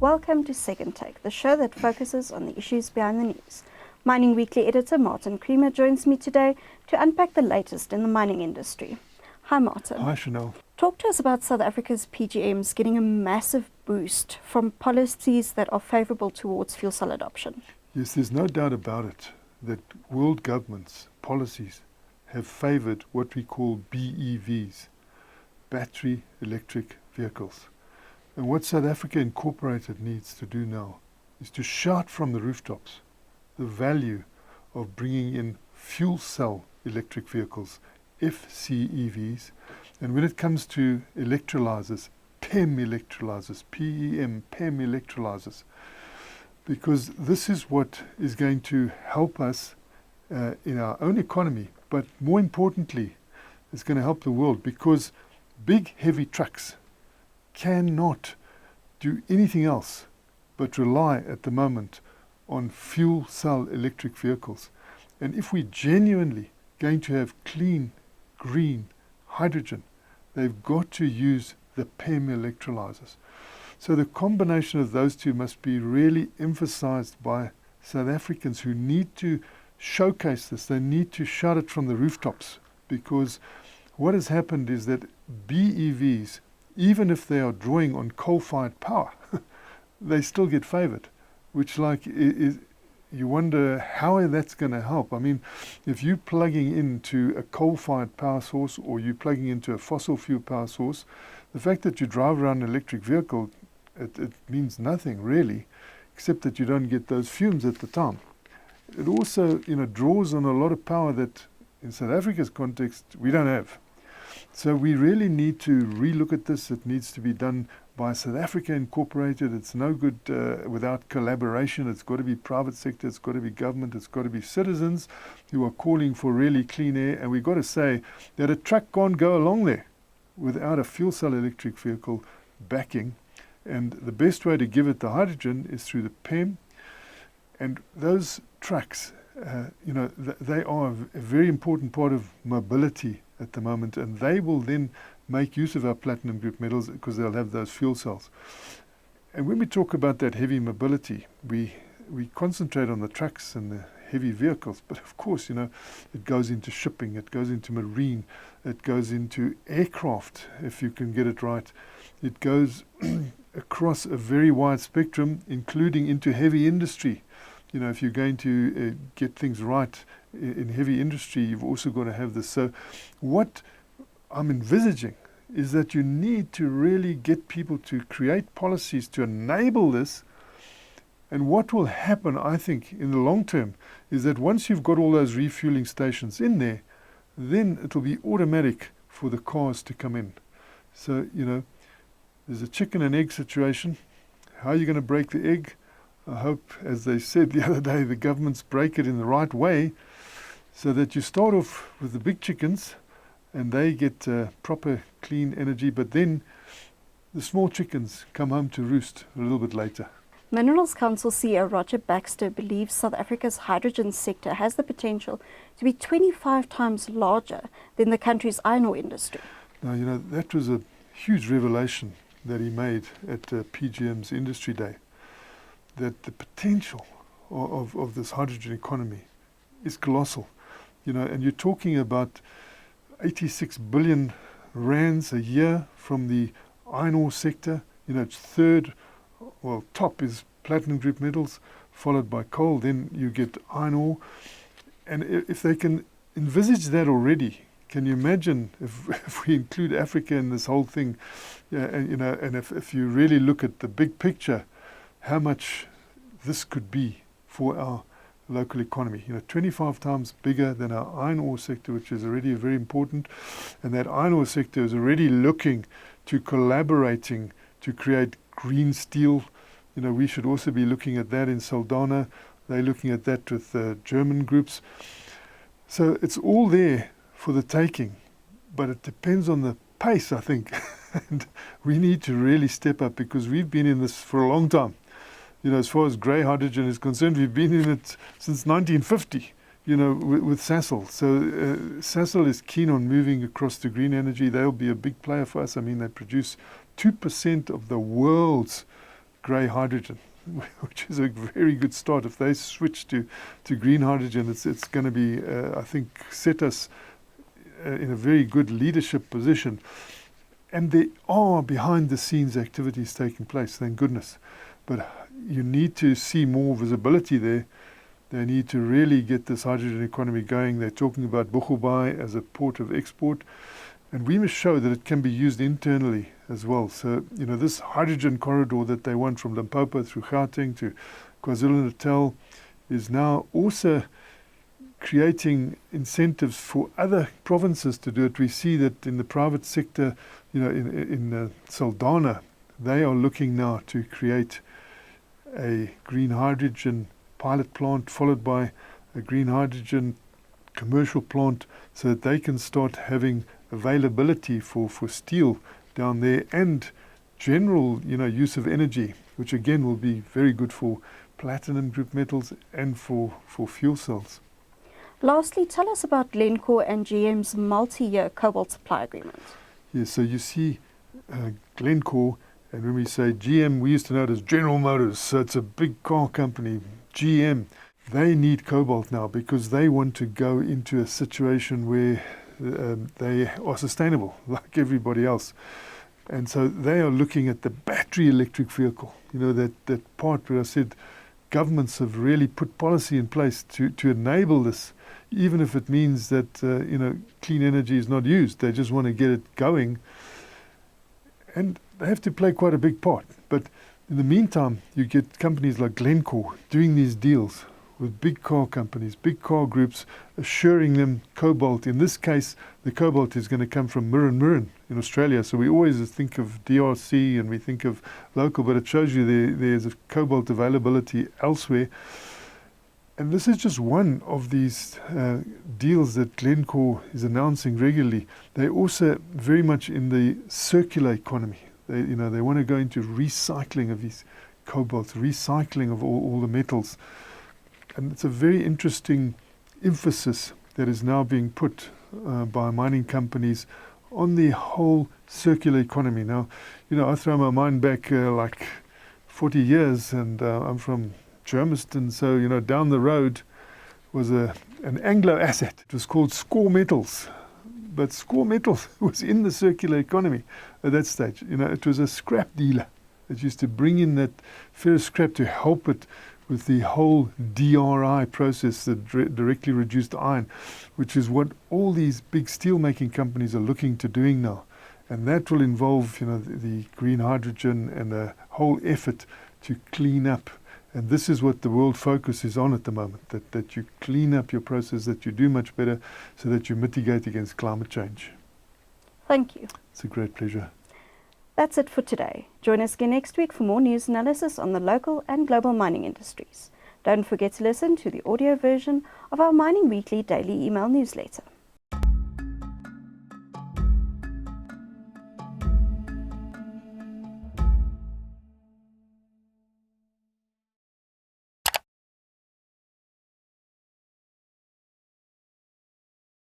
Welcome to Second Take, the show that focuses on the issues behind the news. Mining Weekly editor Martin Creamer joins me today to unpack the latest in the mining industry. Hi Martin. Hi Chanel. Talk to us about South Africa's PGMs getting a massive boost from policies that are favourable towards fuel cell adoption. Yes, there's no doubt about it that world governments' policies have favoured what we call BEVs, battery electric vehicles. And what South Africa Incorporated needs to do now is to shout from the rooftops the value of bringing in fuel cell electric vehicles, FCEVs, and when it comes to electrolyzers, PEM electrolyzers, PEM electrolyzers, because this is what is going to help us in our own economy, but more importantly, it's going to help the world, because big heavy trucks cannot do anything else but rely at the moment on fuel cell electric vehicles. And if we're genuinely going to have clean, green hydrogen, they've got to use the PEM electrolyzers. So the combination of those two must be really emphasized by South Africans who need to showcase this. They need to shout it from the rooftops, because what has happened is that BEVs, even if they are drawing on coal-fired power, they still get favoured, which is you wonder how that's going to help. I mean, if you're plugging into a coal-fired power source or you're plugging into a fossil fuel power source, the fact that you drive around an electric vehicle, it means nothing really, except that you don't get those fumes at the time. It also, draws on a lot of power that in South Africa's context we don't have. So we really need to relook at this. It needs to be done by South Africa Incorporated. It's no good without collaboration. It's got to be private sector, it's got to be government, it's got to be citizens who are calling for really clean air. And we've got to say that a truck can't go along there without a fuel cell electric vehicle backing. And the best way to give it the hydrogen is through the PEM. And those trucks, they are a very important part of mobility at the moment, and they will then make use of our platinum group metals because they'll have those fuel cells. And when we talk about that heavy mobility, we concentrate on the trucks and the heavy vehicles, but of course, it goes into shipping, it goes into marine, it goes into aircraft, if you can get it right. It goes across a very wide spectrum, including into heavy industry. If you're going to get things right in heavy industry, you've also got to have this. So what I'm envisaging is that you need to really get people to create policies to enable this. And what will happen, I think, in the long term, is that once you've got all those refueling stations in there, then it'll be automatic for the cars to come in. So, there's a chicken and egg situation. How are you going to break the egg? I hope, as they said the other day, the governments break it in the right way so that you start off with the big chickens and they get proper clean energy, but then the small chickens come home to roost a little bit later. Minerals Council CEO Roger Baxter believes South Africa's hydrogen sector has the potential to be 25 times larger than the country's iron ore industry. Now, that was a huge revelation that he made at PGM's Industry Day, that the potential of this hydrogen economy is colossal. And you're talking about 86 billion rands a year from the iron ore sector. It's top is platinum group metals, followed by coal, then you get iron ore. And if they can envisage that already, can you imagine if we include Africa in this whole thing? And if you really look at the big picture, how much this could be for our local economy. 25 times bigger than our iron ore sector, which is already very important. And that iron ore sector is already looking to collaborating to create green steel. We should also be looking at that in Saldanha. They're looking at that with German groups. So it's all there for the taking, but it depends on the pace, I think. And we need to really step up, because we've been in this for a long time. As far as grey hydrogen is concerned, we've been in it since 1950, with Sasol. So Sasol is keen on moving across to green energy. They'll be a big player for us. I mean, they produce 2% of the world's grey hydrogen, which is a very good start. If they switch to green hydrogen, it's going to be, I think, set us in a very good leadership position. And there are behind-the-scenes activities taking place, thank goodness. But you need to see more visibility there. They need to really get this hydrogen economy going. They're talking about Boegoebaai as a port of export. And we must show that it can be used internally as well. So, this hydrogen corridor that they want from Limpopo through Gauteng to KwaZulu-Natal is now also creating incentives for other provinces to do it. We see that in the private sector, in Saldanha, they are looking now to create a green hydrogen pilot plant followed by a green hydrogen commercial plant so that they can start having availability for steel down there and general use of energy, which again will be very good for platinum group metals and for fuel cells. Lastly, tell us about Glencore and GM's multi-year cobalt supply agreement. Yes, so you see Glencore, and when we say GM, we used to know it as General Motors, so it's a big car company. GM, they need cobalt now because they want to go into a situation where they are sustainable like everybody else. And so they are looking at the battery electric vehicle, that part where I said governments have really put policy in place to enable this, even if it means that clean energy is not used. They just want to get it going. And they have to play quite a big part. But in the meantime, you get companies like Glencore doing these deals with big car companies, big car groups, assuring them cobalt. In this case, the cobalt is going to come from Mirren in Australia. So we always think of DRC and we think of local, but it shows you there's a cobalt availability elsewhere. And this is just one of these deals that Glencore is announcing regularly. They're also very much in the circular economy. They want to go into recycling of these cobalts, recycling of all the metals. And it's a very interesting emphasis that is now being put by mining companies on the whole circular economy. Now, I throw my mind back like 40 years, and I'm from Germiston, so, down the road was an Anglo asset. It was called Score Metals. But Score Metals was in the circular economy at that stage. It was a scrap dealer that used to bring in that ferrous scrap to help it with the whole DRI process, the directly reduced iron, which is what all these big steel-making companies are looking to doing now. And that will involve, the green hydrogen and a whole effort to clean up. And this is what the world focus is on at the moment, that you clean up your process, that you do much better so that you mitigate against climate change. Thank you. It's a great pleasure. That's it for today. Join us again next week for more news analysis on the local and global mining industries. Don't forget to listen to the audio version of our Mining Weekly daily email newsletter.